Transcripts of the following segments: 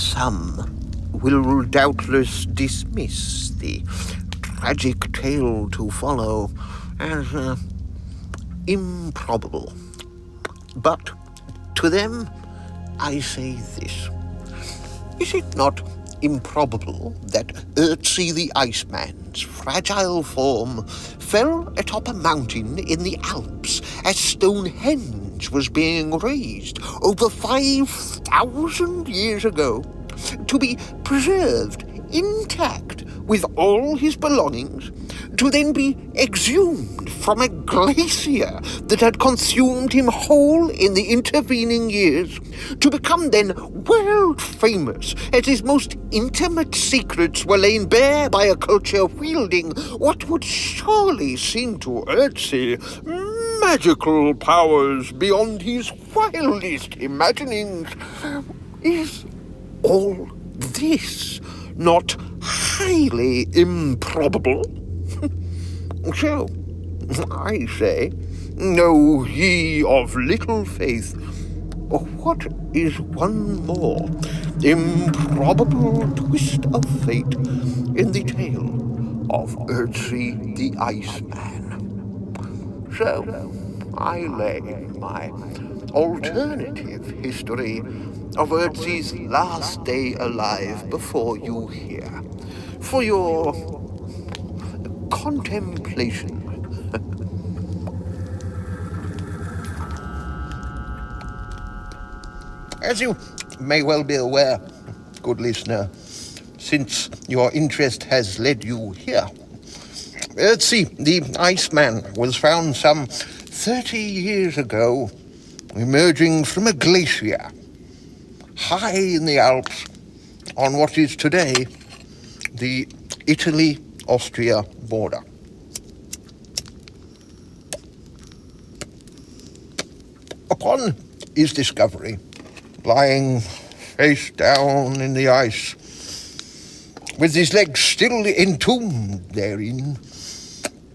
Some will doubtless dismiss the tragic tale to follow as improbable. But to them, I say this. Is it not improbable that Ötzi the Iceman's fragile form fell atop a mountain in the Alps as Stonehenge was being raised over 5,000 years ago, to be preserved intact with all his belongings, to then be exhumed from a glacier that had consumed him whole in the intervening years, to become then world famous as his most intimate secrets were laid bare by a culture wielding what would surely seem to Ötzi magical powers beyond his wildest imaginings? Is all this not highly improbable? So, I say, know ye of little faith, what is one more improbable twist of fate in the tale of Ötzi the Iceman? So, I lay my alternative history of Ötzi's last day alive before you here, for your contemplation. As you may well be aware, good listener, since your interest has led you here, Ötzi the Iceman was found some 30 years ago, emerging from a glacier high in the Alps on what is today the Italy-Austria border. Upon his discovery, lying face down in the ice, with his legs still entombed therein,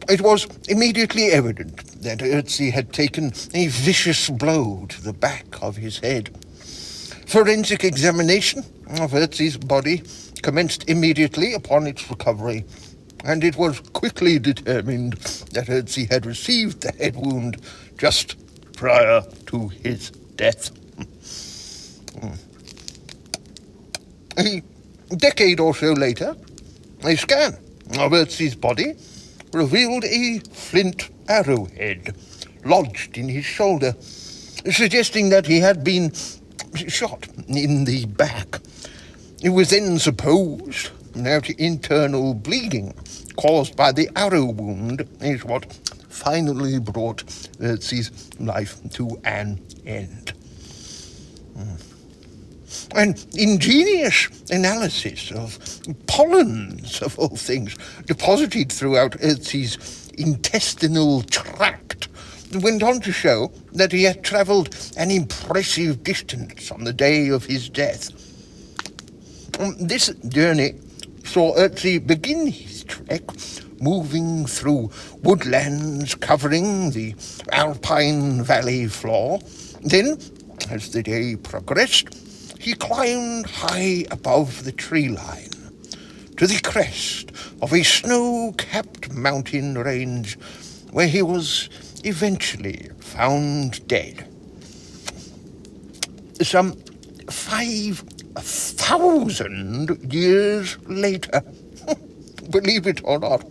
it was immediately evident that Ötzi had taken a vicious blow to the back of his head. Forensic examination of Ötzi's body commenced immediately upon its recovery, and it was quickly determined that Ötzi had received the head wound just prior to his death. A decade or so later, a scan of Ötzi's body revealed a flint arrowhead lodged in his shoulder, suggesting that he had been shot in the back. It was then supposed that internal bleeding caused by the arrow wound is what finally brought Ötzi's life to an end. An ingenious analysis of pollens, of all things, deposited throughout Ötzi's intestinal tract went on to show that he had travelled an impressive distance on the day of his death. This journey saw Ötzi begin his trek, moving through woodlands covering the alpine valley floor. Then, as the day progressed, he climbed high above the tree line to the crest of a snow-capped mountain range, where he was eventually found dead. Some 5,000 years later, believe it or not.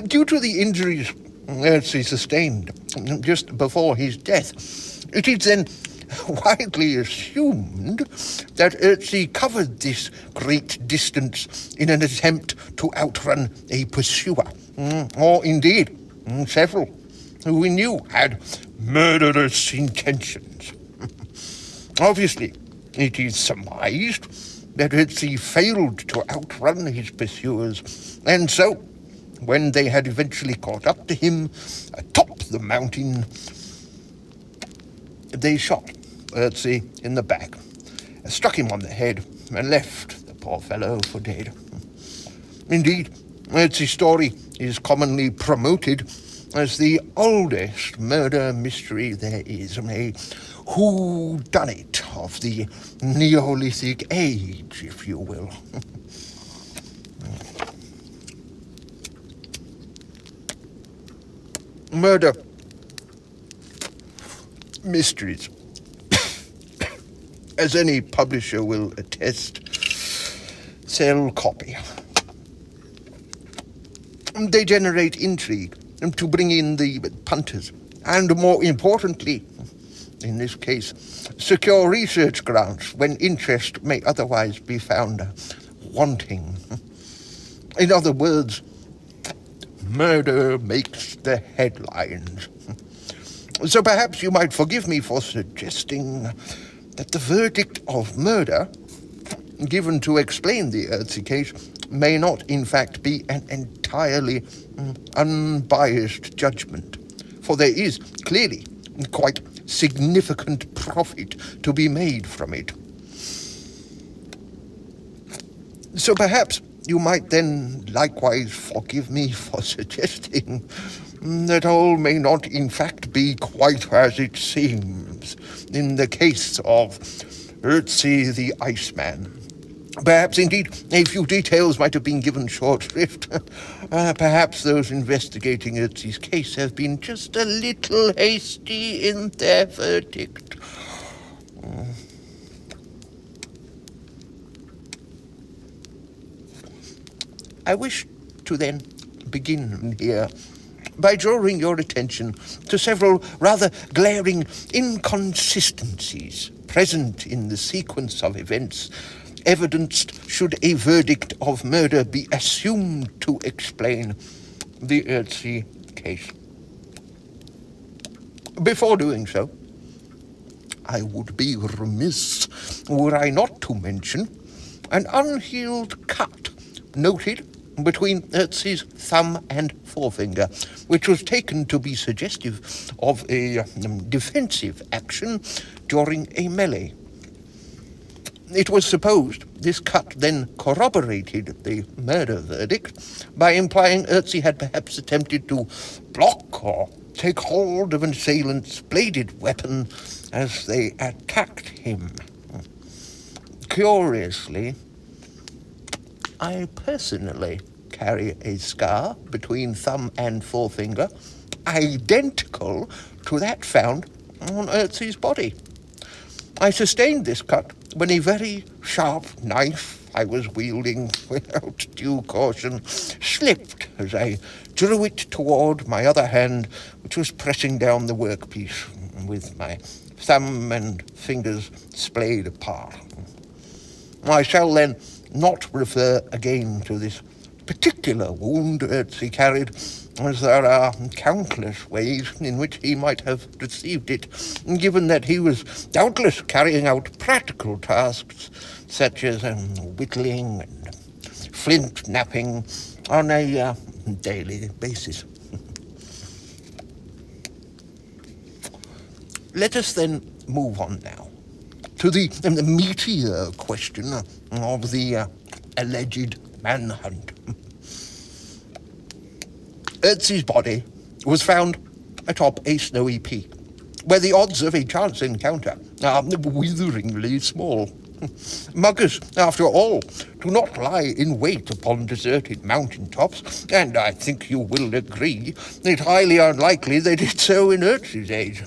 Due to the injuries Ötzi sustained just before his death, it is then widely assumed that Ötzi covered this great distance in an attempt to outrun a pursuer, or indeed several who we knew had murderous intentions. Obviously, it is surmised that Ötzi failed to outrun his pursuers, and so, when they had eventually caught up to him atop the mountain, they shot Ötzi in the back, struck him on the head, and left the poor fellow for dead. Indeed, Ötzi's story is commonly promoted as the oldest murder mystery there is, a whodunit of the Neolithic age, if you will. Murder mysteries, as any publisher will attest, sell copy. They generate intrigue to bring in the punters, and more importantly, in this case, secure research grants when interest may otherwise be found wanting. In other words, murder makes the headlines. So perhaps you might forgive me for suggesting that the verdict of murder, given to explain the Ötzi case, may not in fact be an entirely unbiased judgment, for there is clearly quite significant profit to be made from it. So perhaps you might then likewise forgive me for suggesting that all may not in fact be quite as it seems in the case of Ötzi the Iceman. Perhaps, indeed, a few details might have been given short shrift. Perhaps those investigating Ötzi's case have been just a little hasty in their verdict. I wish to then begin here by drawing your attention to several rather glaring inconsistencies present in the sequence of events evidenced should a verdict of murder be assumed to explain the Ötzi case. Before doing so, I would be remiss were I not to mention an unhealed cut noted between Ötzi's thumb and forefinger, which was taken to be suggestive of a defensive action during a melee. It was supposed this cut then corroborated the murder verdict by implying Ötzi had perhaps attempted to block or take hold of an assailant's bladed weapon as they attacked him. Curiously, I personally carry a scar between thumb and forefinger, identical to that found on Ötzi's body. I sustained this cut when a very sharp knife I was wielding without due caution slipped as I drew it toward my other hand, which was pressing down the workpiece with my thumb and fingers splayed apart. I shall then not refer again to this particular wound Ötzi carried, as there are countless ways in which he might have received it, given that he was doubtless carrying out practical tasks such as whittling and flint knapping on a daily basis. Let us then move on now to the meatier question of the alleged manhunt. Ötzi's body was found atop a snowy peak, where the odds of a chance encounter are witheringly small. Muggers, after all, do not lie in wait upon deserted mountain tops, and I think you will agree it's highly unlikely they did so in Ötzi's age.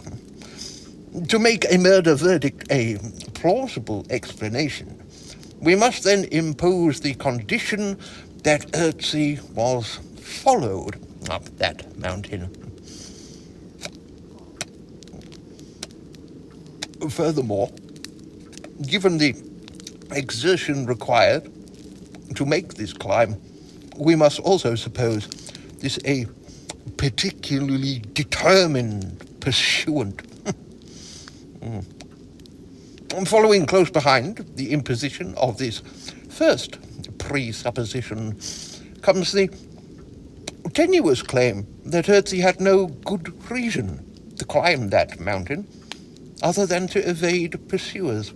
To make a murder verdict a plausible explanation, we must then impose the condition that Ötzi was followed up that mountain. Furthermore, given the exertion required to make this climb, we must also suppose this a particularly determined pursuant. Following close behind the imposition of this first presupposition comes the tenuous claim that Ötzi had no good reason to climb that mountain other than to evade pursuers.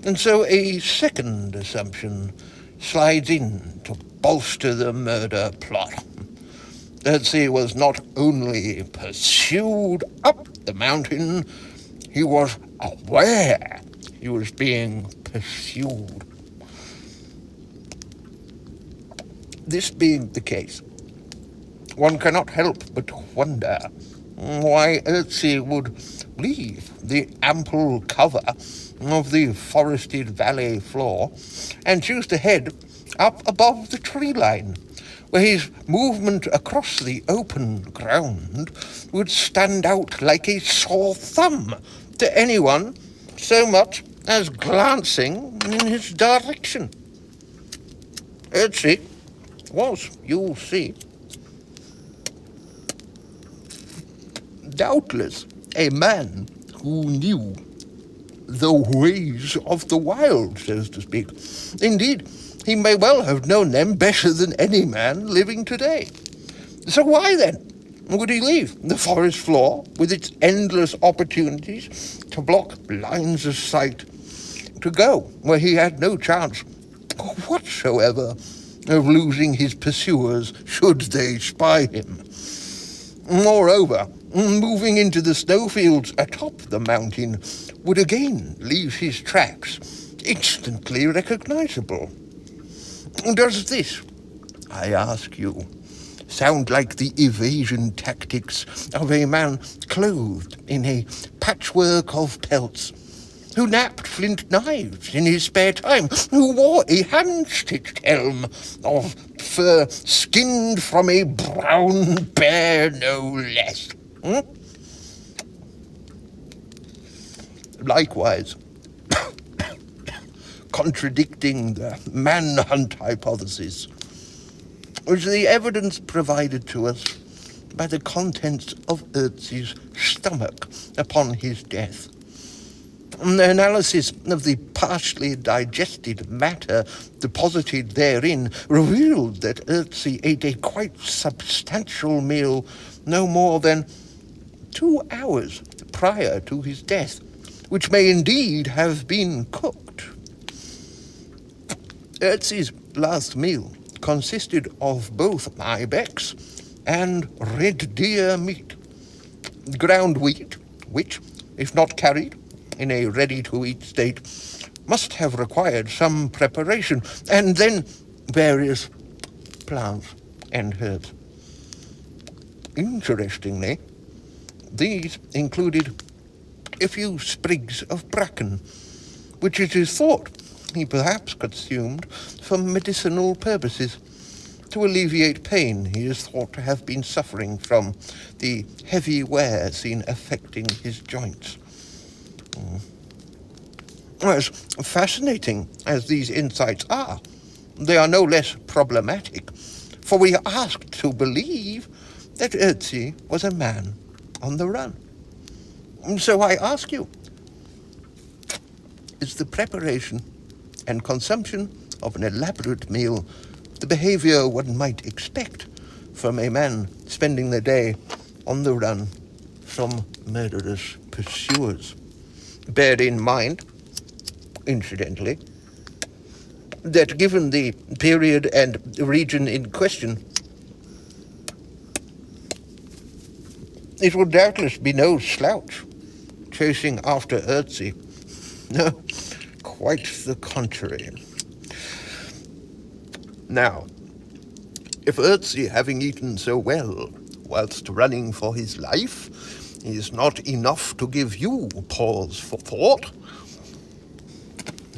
And so a second assumption slides in to bolster the murder plot. Ötzi was not only pursued up the mountain, he was aware he was being pursued. This being the case, one cannot help but wonder why Ötzi would leave the ample cover of the forested valley floor and choose to head up above the tree line, where his movement across the open ground would stand out like a sore thumb to anyone so much as glancing in his direction. Ötzi was, you'll see, doubtless a man who knew the ways of the wild, so to speak. Indeed, he may well have known them better than any man living today. So why, then, would he leave the forest floor with its endless opportunities to block lines of sight to go where he had no chance whatsoever of losing his pursuers should they spy him? Moreover, moving into the snowfields atop the mountain would again leave his tracks instantly recognizable. Does this, I ask you, sound like the evasion tactics of a man clothed in a patchwork of pelts, who napped flint knives in his spare time, who wore a hand-stitched helm of fur skinned from a brown bear, no less? Likewise, contradicting the manhunt hypothesis, was the evidence provided to us by the contents of Ötzi's stomach upon his death. The analysis of the partially digested matter deposited therein revealed that Ötzi ate a quite substantial meal no more than 2 hours prior to his death, which may indeed have been cooked. Ötzi's last meal consisted of both ibex and red deer meat, ground wheat, which, if not carried in a ready-to-eat state, must have required some preparation, and then various plants and herbs. Interestingly, these included a few sprigs of bracken, which it is thought he perhaps consumed for medicinal purposes, to alleviate pain he is thought to have been suffering from the heavy wear seen affecting his joints. As fascinating as these insights are, they are no less problematic, for we are asked to believe that Ötzi was a man on the run. So I ask you, is the preparation and consumption of an elaborate meal the behavior one might expect from a man spending the day on the run from murderous pursuers? Bear in mind, incidentally, that given the period and region in question, it would doubtless be no slouch chasing after Ötzi. No, quite the contrary. Now, if Ötzi, having eaten so well whilst running for his life, is not enough to give you pause for thought,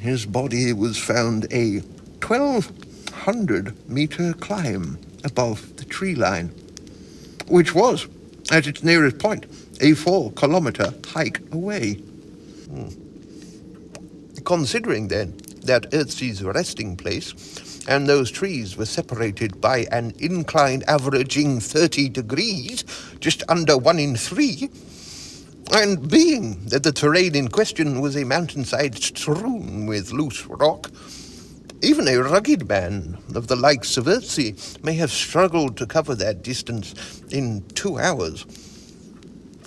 his body was found a 1,200-meter climb above the tree line, which was, at its nearest point, a 4-kilometer hike away. Considering, then, that Ötzi's resting place and those trees were separated by an incline averaging 30 degrees, just under 1 in 3, and being that the terrain in question was a mountainside strewn with loose rock, even a rugged man of the likes of Ötzi may have struggled to cover that distance in 2 hours.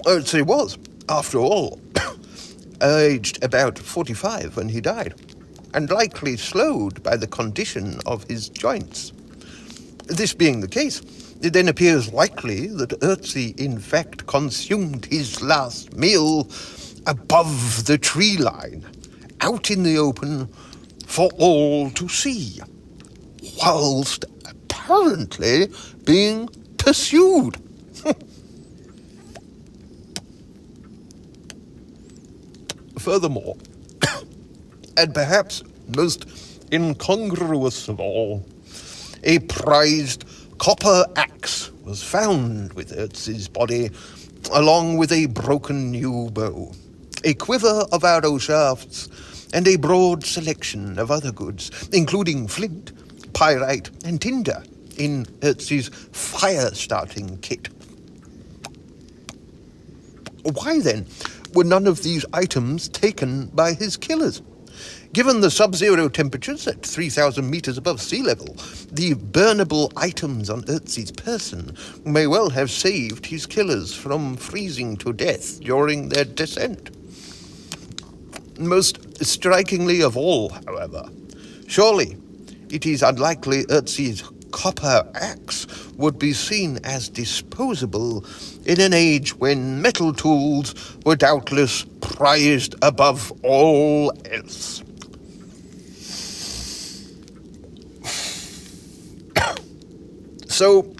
Ötzi was, after all, aged about 45 when he died, and likely slowed by the condition of his joints. This being the case, It then appears likely that Ötzi in fact consumed his last meal above the tree line, out in the open for all to see, whilst apparently being pursued. Furthermore, and perhaps most incongruous of all, a prized copper axe was found with Ötzi's body, along with a broken new bow, a quiver of arrow shafts, and a broad selection of other goods, including flint, pyrite, and tinder, in Ötzi's fire-starting kit. Why, then, were none of these items taken by his killers? Given the sub-zero temperatures at 3,000 meters above sea level, the burnable items on Ötzi's person may well have saved his killers from freezing to death during their descent. Most strikingly of all, however, surely it is unlikely Ötzi's copper axe would be seen as disposable in an age when metal tools were doubtless prized above all else. So,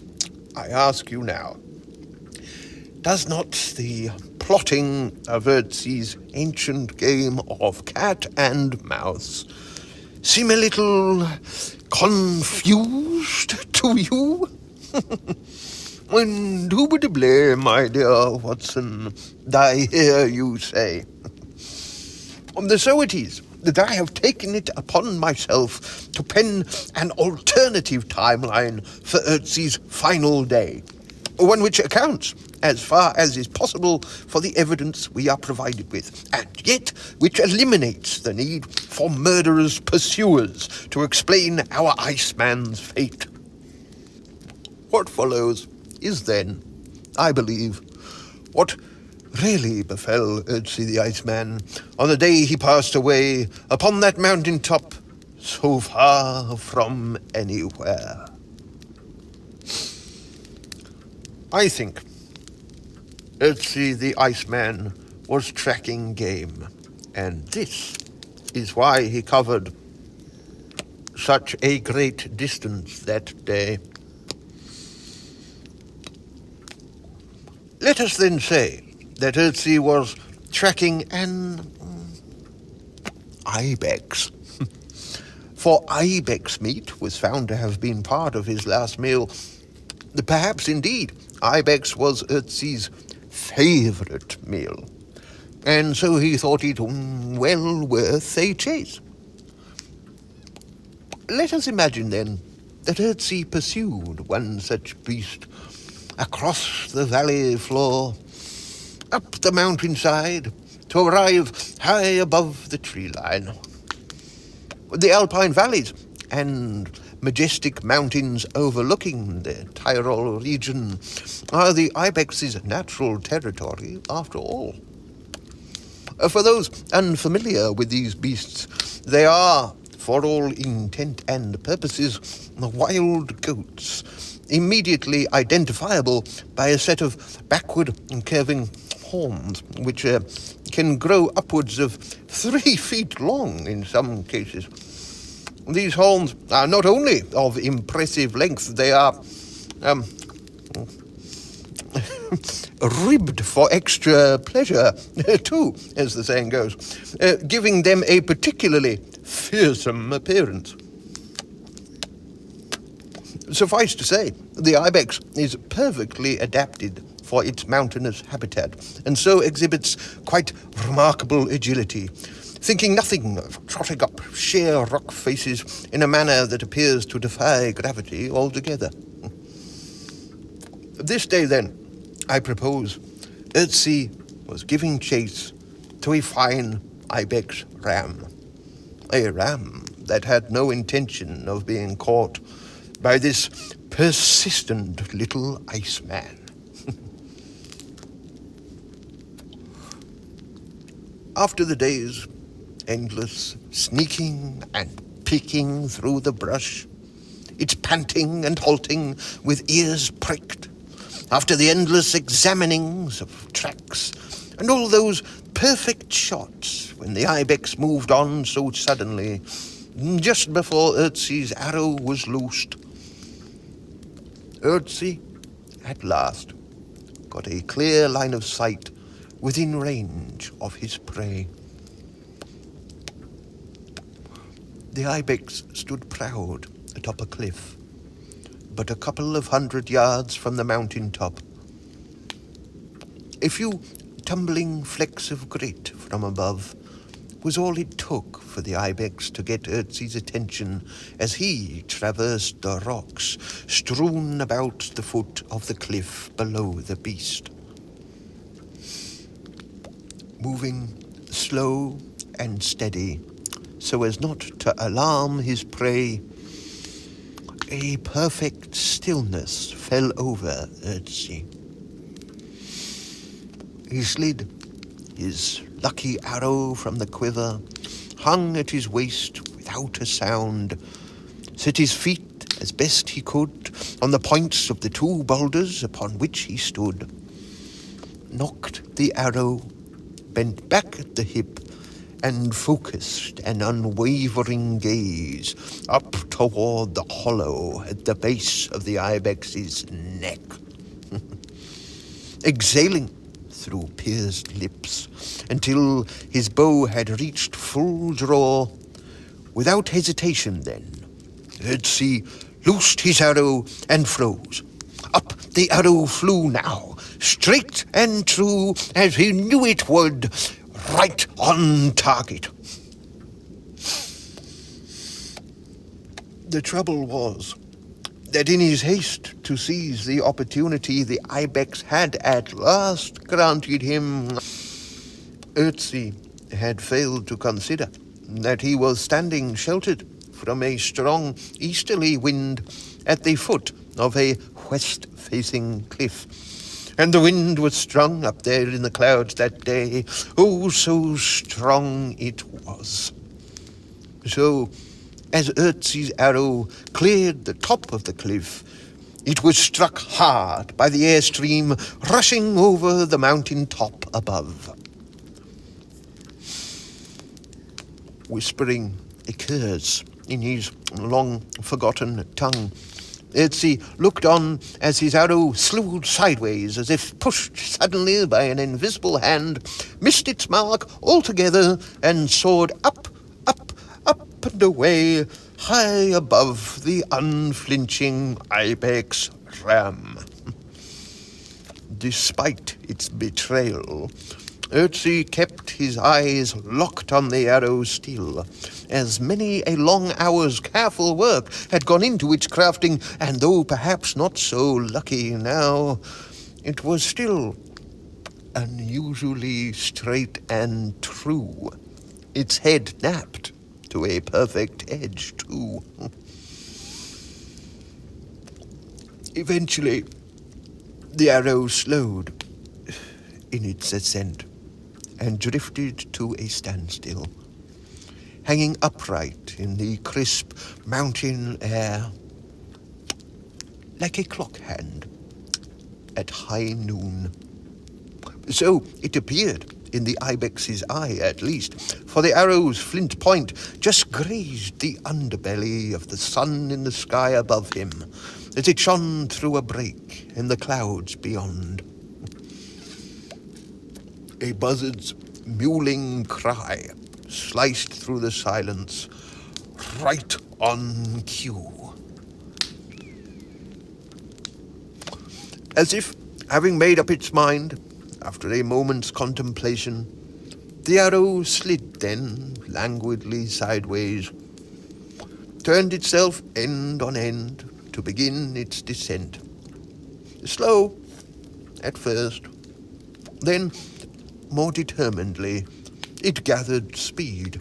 I ask you now, does not the plotting of Ötzi's ancient game of cat and mouse seem a little confused to you? Indubitably, my dear Watson, I hear you say. So it is that I have taken it upon myself to pen an alternative timeline for Ötzi's final day, one which accounts, as far as is possible, for the evidence we are provided with, and yet which eliminates the need for murderous pursuers to explain our Iceman's fate. What follows is then, I believe, what really befell Ötzi the Iceman on the day he passed away upon that mountain top so far from anywhere. I think Ötzi the Iceman was tracking game, and this is why he covered such a great distance that day. Let us then say that Ötzi was tracking an ibex. For ibex meat was found to have been part of his last meal. Perhaps, indeed, ibex was Ötzi's favourite meal, and so he thought it well worth a chase. Let us imagine, then, that Ötzi pursued one such beast across the valley floor, up the mountainside, to arrive high above the tree line. The alpine valleys and majestic mountains overlooking the Tyrol region are the ibex's natural territory, after all. For those unfamiliar with these beasts, they are, for all intent and purposes, wild goats, immediately identifiable by a set of backward curving horns, which can grow upwards of 3 feet long in some cases. These horns are not only of impressive length, they are ribbed for extra pleasure, too, as the saying goes, giving them a particularly fearsome appearance. Suffice to say, the ibex is perfectly adapted for its mountainous habitat, and so exhibits quite remarkable agility, thinking nothing of trotting up sheer rock faces in a manner that appears to defy gravity altogether. This day, then, I propose, Ötzi was giving chase to a fine ibex ram, a ram that had no intention of being caught by this persistent little Iceman. After the day's endless sneaking and peeking through the brush, its panting and halting with ears pricked, after the endless examinings of tracks and all those perfect shots when the ibex moved on so suddenly, just before Ötzi's arrow was loosed. Ötzi, at last, got a clear line of sight within range of his prey. The ibex stood proud atop a cliff, but a couple of 100 yards from the mountain top. A few tumbling flecks of grit from above was all it took for the ibex to get Ötzi's attention as he traversed the rocks strewn about the foot of the cliff below the beast. Moving slow and steady, so as not to alarm his prey, a perfect stillness fell over Ötzi. He slid his lucky arrow from the quiver, hung at his waist without a sound, set his feet as best he could on the points of the two boulders upon which he stood, knocked the arrow, bent back at the hip, and focused an unwavering gaze up toward the hollow at the base of the ibex's neck. Exhaling through pierced lips until his bow had reached full draw, without hesitation then, Ötzi loosed his arrow and froze. Up the arrow flew now, straight and true as he knew it would, right on target. The trouble was that in his haste to seize the opportunity the ibex had at last granted him, Ötzi had failed to consider that he was standing sheltered from a strong easterly wind at the foot of a west-facing cliff. And the wind was strong up there in the clouds that day. Oh, so strong it was. So, as Ötzi's arrow cleared the top of the cliff, it was struck hard by the airstream rushing over the mountain top above. Whispering a curse in his long-forgotten tongue, Ötzi looked on as his arrow slewed sideways as if pushed suddenly by an invisible hand, missed its mark altogether, and soared up, up, up and away, high above the unflinching ibex ram. Despite its betrayal, Ötzi kept his eyes locked on the arrow still, as many a long hour's careful work had gone into its crafting, and though perhaps not so lucky now, it was still unusually straight and true. Its head napped to a perfect edge, too. Eventually, the arrow slowed in its ascent and drifted to a standstill, hanging upright in the crisp mountain air, like a clock hand at high noon. So it appeared in the ibex's eye, at least, for the arrow's flint point just grazed the underbelly of the sun in the sky above him, as it shone through a break in the clouds beyond. A buzzard's mewling cry sliced through the silence, right on cue. As if having made up its mind, after a moment's contemplation, the arrow slid then languidly sideways, turned itself end on end to begin its descent. Slow at first, then more determinedly it gathered speed,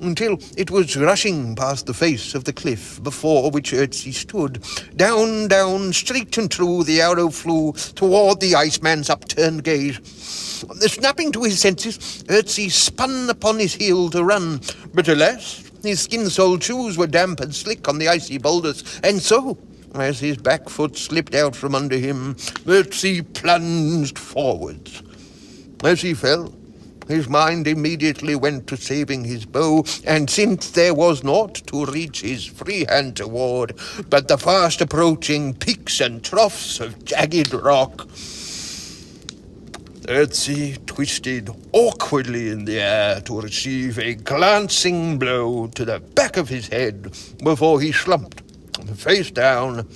until it was rushing past the face of the cliff before which Ötzi stood. Down, down, straight and true, the arrow flew toward the Iceman's upturned gaze. Snapping to his senses, Ötzi spun upon his heel to run, but alas, His skin-soled shoes were damp and slick on the icy boulders, and so, as his back foot slipped out from under him, Ötzi plunged forwards. As he fell, his mind immediately went to saving his bow, and since there was naught to reach his free hand toward but the fast-approaching peaks and troughs of jagged rock, Ötzi twisted awkwardly in the air to receive a glancing blow to the back of his head before he slumped, face down,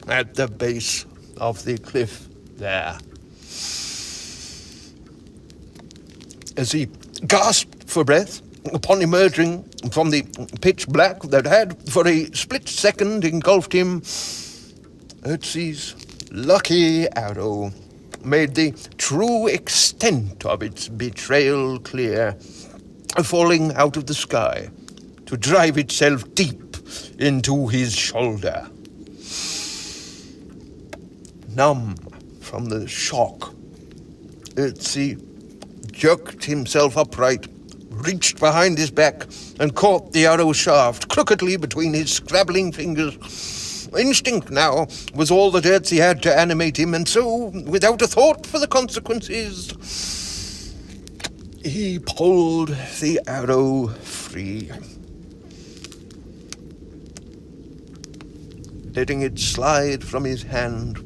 at the base of the cliff there. As he gasped for breath upon emerging from the pitch black that had for a split second engulfed him, Ötzi's lucky arrow made the true extent of its betrayal clear, falling out of the sky to drive itself deep into his shoulder. Numb from the shock, Ötzi jerked himself upright, reached behind his back, and caught the arrow shaft crookedly between his scrabbling fingers. Instinct now was all that Ötzi had to animate him, and so, without a thought for the consequences, he pulled the arrow free, letting it slide from his hand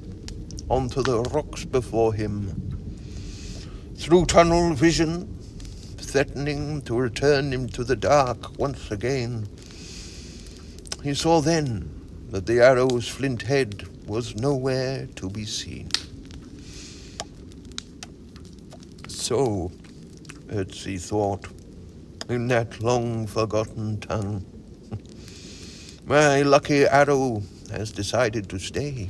onto the rocks before him. Through tunnel vision, threatening to return him to the dark once again, he saw then that the arrow's flint head was nowhere to be seen. So, Ötzi thought, in that long-forgotten tongue, my lucky arrow has decided to stay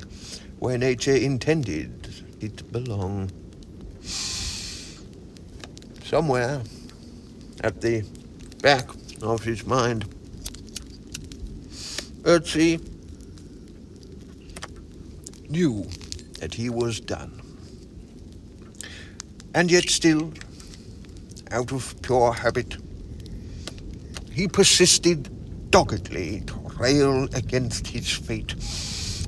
where nature intended it belong. Somewhere at the back of his mind, Ötzi knew that he was done. And yet still, out of pure habit, he persisted doggedly to rail against his fate.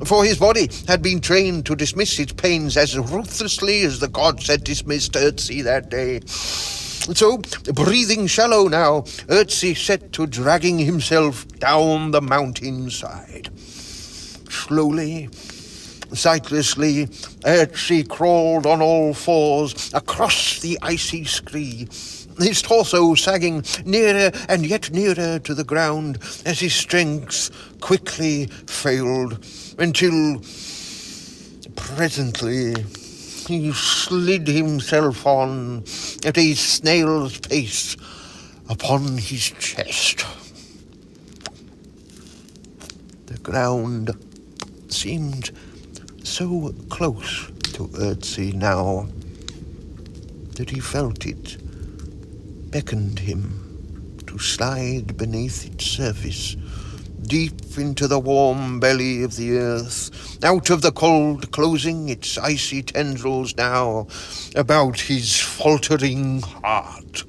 For his body had been trained to dismiss its pains as ruthlessly as the gods had dismissed Ötzi that day. So, breathing shallow now, Ötzi set to dragging himself down the mountainside. Slowly, sightlessly, Ötzi crawled on all fours across the icy scree, his torso sagging nearer and yet nearer to the ground as his strength quickly failed, until presently he slid himself on at a snail's pace upon his chest. The ground seemed so close to Ötzi now that he felt it beckoned him to slide beneath its surface, deep into the warm belly of the earth, out of the cold closing its icy tendrils now about his faltering heart.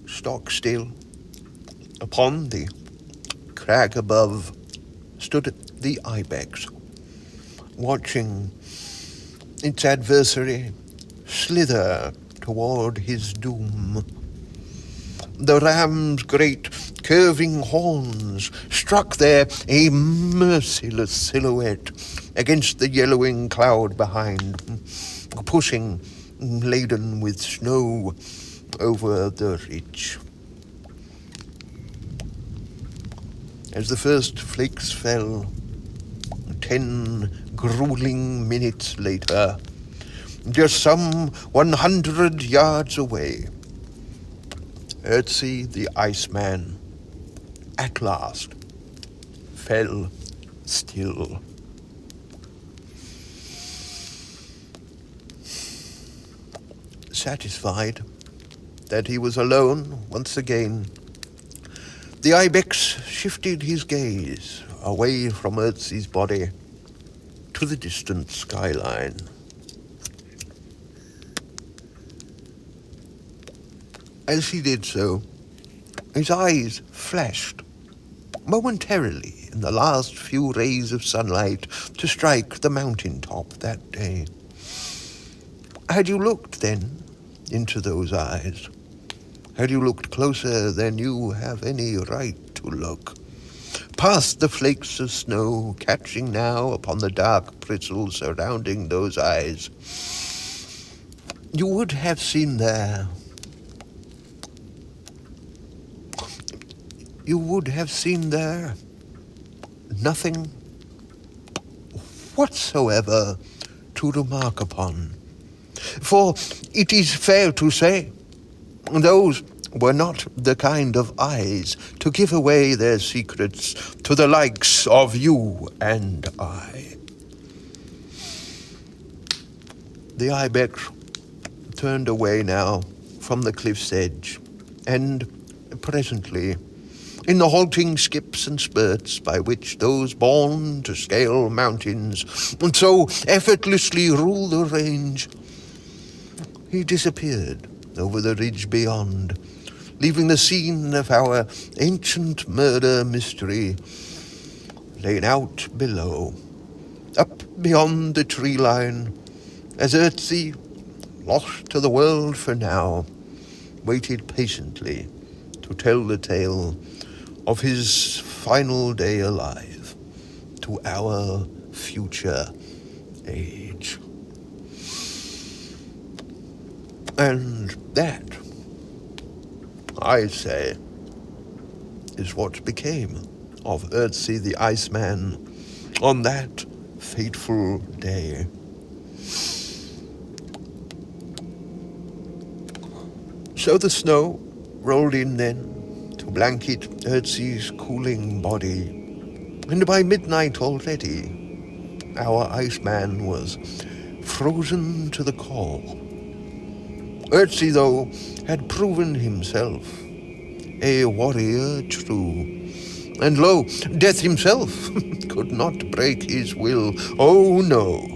Stock still, upon the crag above, stood the ibex, watching its adversary slither toward his doom. The ram's great curving horns struck there a merciless silhouette against the yellowing cloud behind, pushing, laden with snow, over the ridge. As the first flakes fell, 10 grueling minutes later, just some 100 yards away, Ötzi the Iceman at last fell still. Satisfied that he was alone once again, the ibex shifted his gaze away from Ötzi's body to the distant skyline. As he did so, his eyes flashed momentarily in the last few rays of sunlight to strike the mountain top that day. Had you looked then into those eyes, had you looked closer than you have any right to look, past the flakes of snow catching now upon the dark bristles surrounding those eyes, you would have seen there, nothing whatsoever to remark upon. For it is fair to say, those were not the kind of eyes to give away their secrets to the likes of you and I. The ibex turned away now from the cliff's edge, and presently, in the halting skips and spurts by which those born to scale mountains and so effortlessly rule the range, he disappeared over the ridge beyond, leaving the scene of our ancient murder mystery laid out below, up beyond the tree line, as Ötzi, lost to the world for now, waited patiently to tell the tale of his final day alive to our future age. And that, I say, is what became of Ötzi the Iceman on that fateful day. So the snow rolled in then to blanket Ötzi's cooling body, and by midnight already our Iceman was frozen to the core. Ötzi, though, had proven himself a warrior true, and lo, death himself could not break his will, oh no.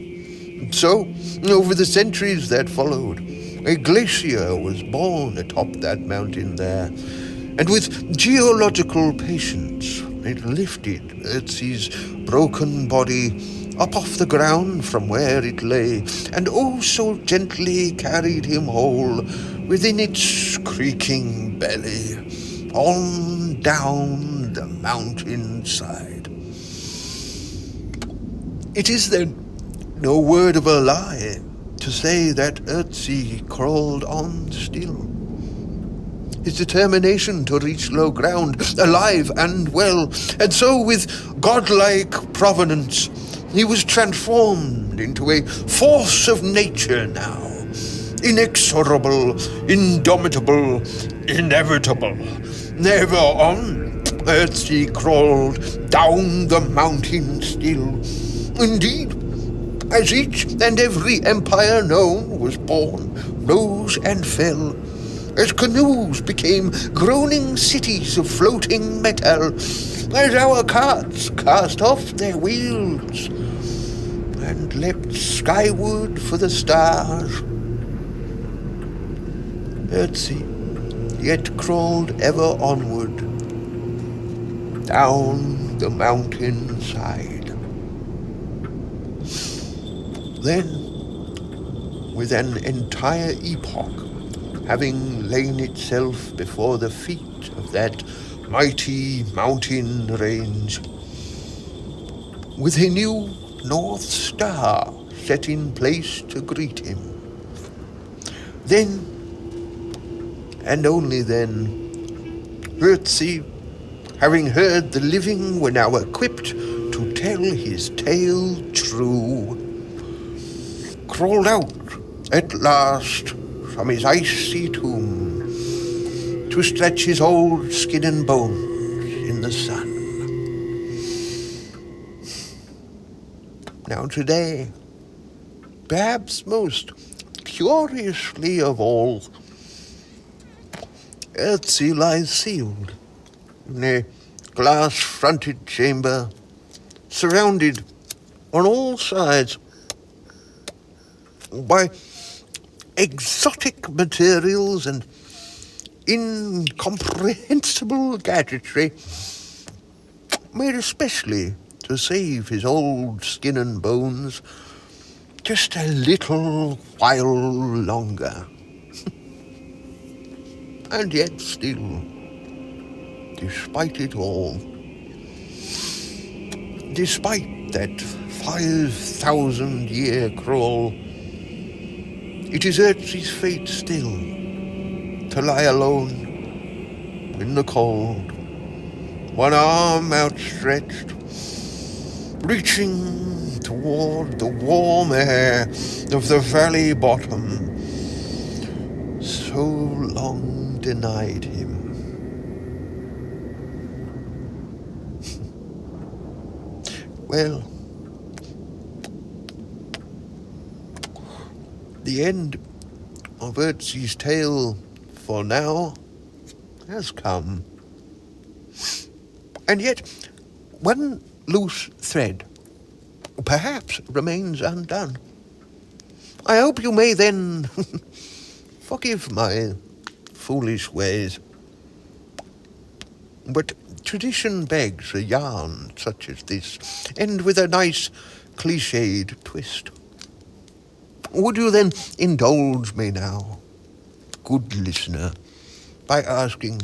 So, over the centuries that followed, a glacier was born atop that mountain there, and with geological patience it lifted Ötzi's broken body up off the ground from where it lay, and oh so gently carried him whole within its creaking belly, on down the mountain side. It is then no word of a lie to say that Ötzi crawled on still, his determination to reach low ground, alive and well, and so with godlike provenance he was transformed into a force of nature now, inexorable, indomitable, inevitable. Never on Ötzi crawled down the mountain still. Indeed, as each and every empire known was born, rose and fell, as canoes became groaning cities of floating metal, as our carts cast off their wheels and leapt skyward for the stars, Ötzi yet crawled ever onward down the mountain side. Then, with an entire epoch having lain itself before the feet of that mighty mountain range, with a new North Star set in place to greet him, then, and only then, Ötzi, having heard the living were now equipped to tell his tale true, crawled out at last from his icy tomb to stretch his old skin and bones in the sun. Now today, perhaps most curiously of all, Ötzi lies sealed in a glass-fronted chamber, surrounded on all sides by exotic materials and incomprehensible gadgetry, made especially to save his old skin and bones just a little while longer. And yet still, despite it all, despite that 5,000-year crawl, it is Ötzi's fate still to lie alone in the cold, one arm outstretched, reaching toward the warm air of the valley bottom, so long denied him. Well, the end of Ötzi's tale for now has come. And yet, one loose thread perhaps remains undone. I hope you may then forgive my foolish ways. But tradition begs a yarn such as this, and with a nice cliched twist. Would you then indulge me now, good listener, by asking,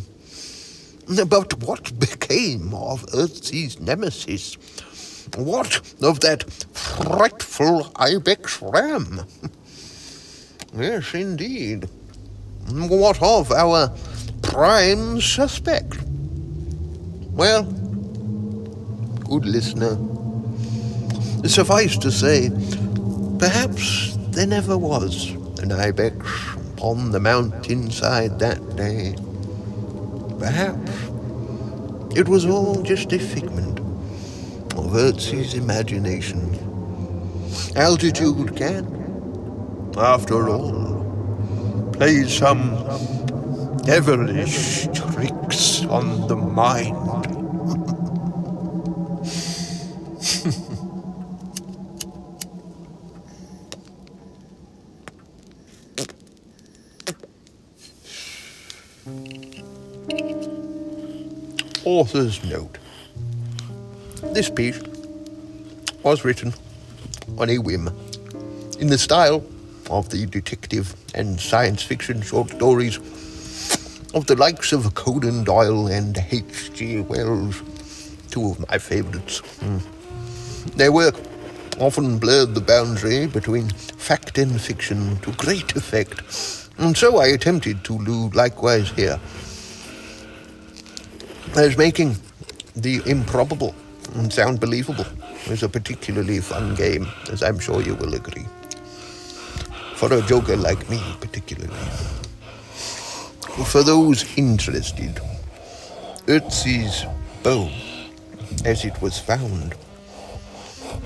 but what became of Ötzi's nemesis? What of that frightful ibex ram? Yes, indeed. What of our prime suspect? Well, good listener, suffice to say, perhaps there never was an ibex upon the mountainside that day. Perhaps it was all just a figment of Ötzi's imagination. Altitude can, after all, play some devilish tricks on the mind. Author's note. This piece was written on a whim, in the style of the detective and science fiction short stories of the likes of Conan Doyle and H.G. Wells, two of my favorites. Their work often blurred the boundary between fact and fiction to great effect, and so I attempted to do likewise here, as making the improbable sound believable is a particularly fun game, as I'm sure you will agree. For a joker like me, particularly. For those interested, Ötzi's bow, as it was found,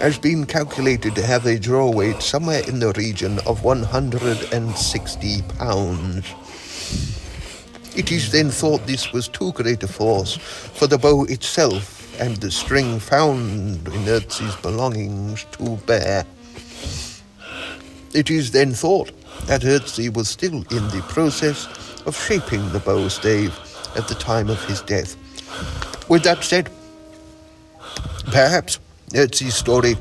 has been calculated to have a draw weight somewhere in the region of 160 pounds. It is then thought this was too great a force for the bow itself and the string found in Ötzi's belongings to bear. It is then thought that Ötzi was still in the process of shaping the bow stave at the time of his death. With that said, perhaps Ötzi's story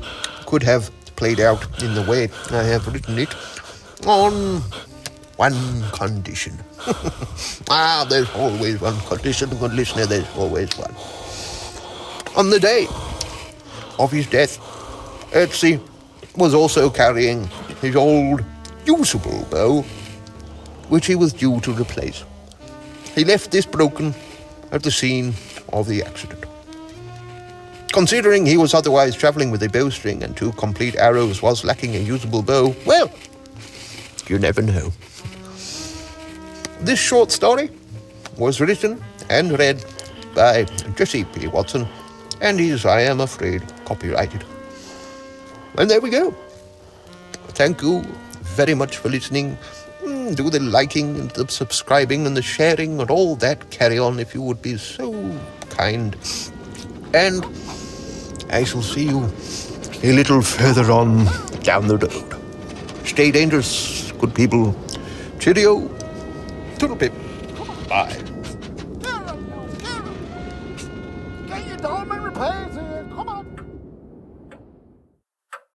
could have played out in the way I have written it, on one condition. There's always one condition, good listener, there's always one. On the day of his death, Ötzi was also carrying his old, usable bow, which he was due to replace. He left this broken at the scene of the accident. Considering he was otherwise travelling with a bowstring and 2 complete arrows was lacking a usable bow, well, you never know. This short story was written and read by Jesse P. Watson and is, I am afraid, copyrighted. And there we go. Thank you very much for listening. Do the liking and the subscribing and the sharing and all that carry on if you would be so kind. And I shall see you a little further on down the road. Stay dangerous, good people. Cheerio. Toodle pip. Bye.